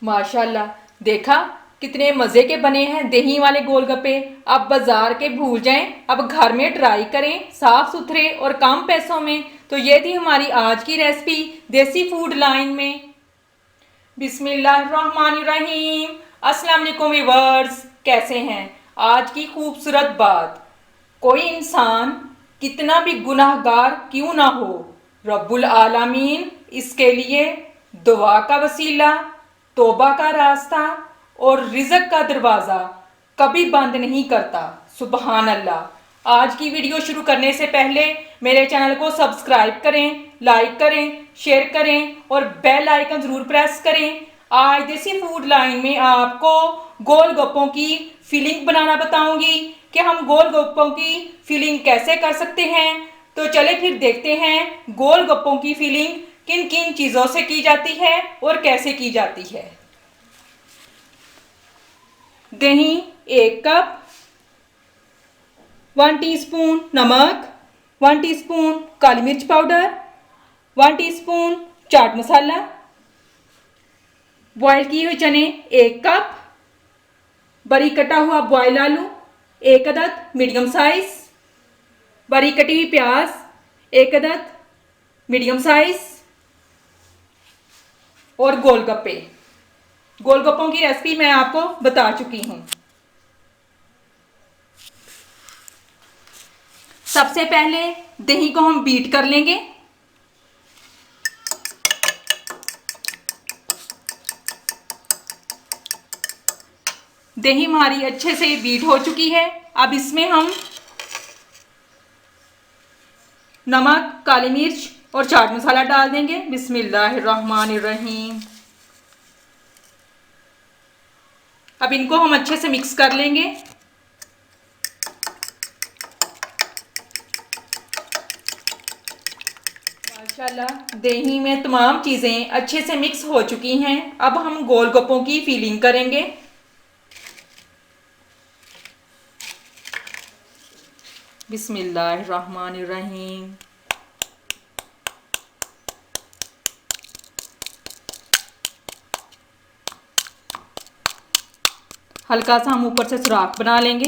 माशाल्लाह, देखा कितने मज़े के बने हैं दही वाले गोलगप्पे। अब बाजार के भूल जाएं, अब घर में ट्राई करें साफ सुथरे और कम पैसों में। तो ये थी हमारी आज की रेसिपी देसी फूड लाइन में। बिस्मिल्लाहिर्रहमानिर्रहीम। अस्सलाम वालेकुम व्यूअर्स, कैसे हैं? आज की खूबसूरत बात, कोई इंसान कितना भी गुनाहगार क्यों ना हो, रब्बुल आलमीन इसके लिए दुआ का वसीला, तौबा का रास्ता और रिज़्क का दरवाज़ा कभी बंद नहीं करता। सुबहान अल्लाह। आज की वीडियो शुरू करने से पहले मेरे चैनल को सब्सक्राइब करें, लाइक करें, शेयर करें और बेल आइकन ज़रूर प्रेस करें। आज देसी फूड लाइन में आपको गोलगप्पों की फिलिंग बनाना बताऊंगी कि हम गोलगप्पों की फिलिंग कैसे कर सकते हैं। तो चले फिर देखते हैं गोलगप्पों की फिलिंग किन किन चीज़ों से की जाती है और कैसे की जाती है। दही 1 कप, 1 टीस्पून नमक, 1 टीस्पून काली मिर्च powder, 1 teaspoon chaat masala, boil किए हुए चने 1 कप, बारीक कटा हुआ बॉयल आलू 1 अदद मीडियम साइज, बारीक कटी हुई प्याज 1 अदद मीडियम साइज और गोलगप्पे। गोलगप्पों की रेसिपी मैं आपको बता चुकी हूं। सबसे पहले दही को हम बीट कर लेंगे। दही हमारी अच्छे से बीट हो चुकी है। अब इसमें हम नमक, काली मिर्च और चाट मसाला डाल देंगे। बिस्मिल्लाहिर्रहमानिर्रहीम। अब इनको हम अच्छे से मिक्स कर लेंगे। माशाल्लाह, दही में तमाम चीज़ें अच्छे से मिक्स हो चुकी हैं। अब हम गोलगप्पों की फिलिंग करेंगे। बिस्मिल्लाहिर्रहमानिर्रहीम। हल्का सा हम ऊपर से सुराख बना लेंगे।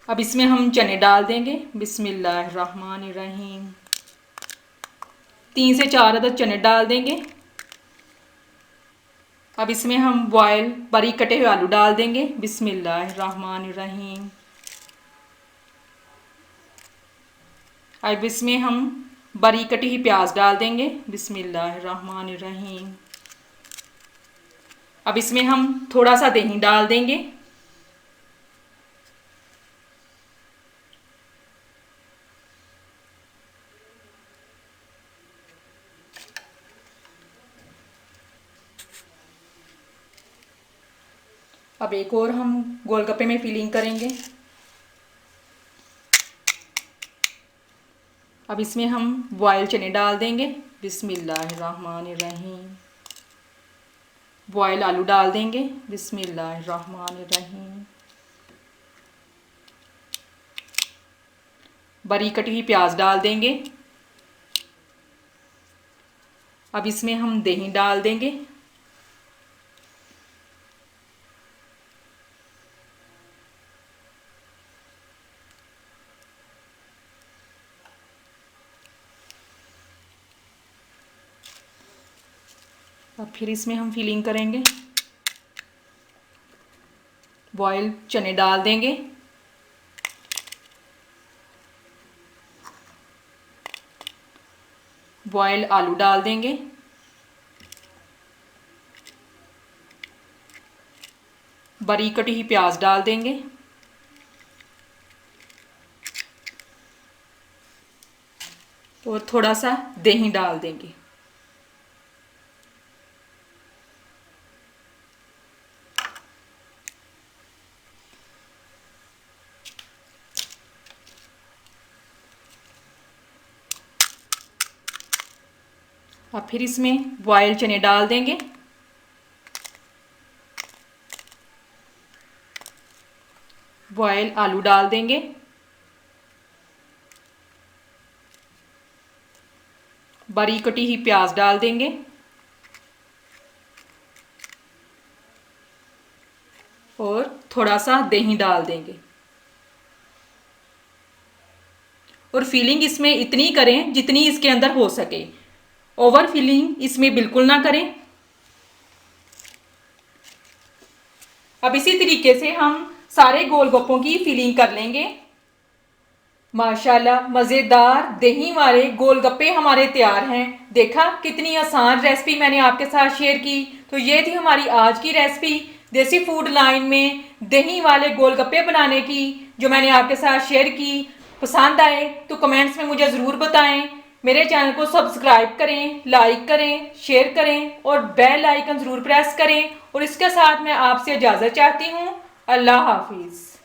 अब इसमें हम चने डाल देंगे। बिस्मिल्लाहिर्रहमानिर्रहीम। 3 से 4 अदद चने डाल देंगे। अब इसमें हम बॉयल बारीक कटे हुए आलू डाल देंगे। बिस्मिल्लाहिर्रहमानिर्रहीम। अब इसमें हम बारीक कटी हुई प्याज डाल देंगे। बिस्मिल्लाहिर्रहमानिर्रहीम। अब इसमें हम थोड़ा सा दही डाल देंगे। अब एक और हम गोलगप्पे में फिलिंग करेंगे। अब इसमें हम बॉयल चने डाल देंगे। बिस्मिल्लाहिर्रहमानिर्रहीम। बॉयल आलू डाल देंगे। बिस्मिल्लाहिर्रहमानिर्रहीम। बारीक कटी हुई प्याज डाल देंगे। अब इसमें हम दही डाल देंगे। अब फिर इसमें हम फिलिंग करेंगे। बॉयल चने डाल देंगे। बॉयल आलू डाल देंगे। बारीक कटी हुई प्याज डाल देंगे। और थोड़ा सा दही डाल देंगे। अब फिर इसमें बॉयल चने डाल देंगे। बॉयल आलू डाल देंगे। बारीक कटी हुई प्याज डाल देंगे और थोड़ा सा दही डाल देंगे। और फिलिंग इसमें इतनी करें जितनी इसके अंदर हो सके, ओवर फिलिंग इसमें बिल्कुल ना करें। अब इसी तरीके से हम सारे गोलगप्पों की फिलिंग कर लेंगे। माशाल्लाह मज़ेदार दही वाले गोलगप्पे हमारे तैयार हैं। देखा कितनी आसान रेसिपी मैंने आपके साथ शेयर की। तो ये थी हमारी आज की रेसिपी देसी फूड लाइन में दही वाले गोलगप्पे बनाने की, जो मैंने आपके साथ शेयर की। पसंद आए तो कमेंट्स में मुझे ज़रूर बताएं। मेरे चैनल को सब्सक्राइब करें, लाइक करें, शेयर करें और बेल आइकन ज़रूर प्रेस करें। और इसके साथ मैं आपसे इजाज़त चाहती हूँ। अल्लाह हाफिज़।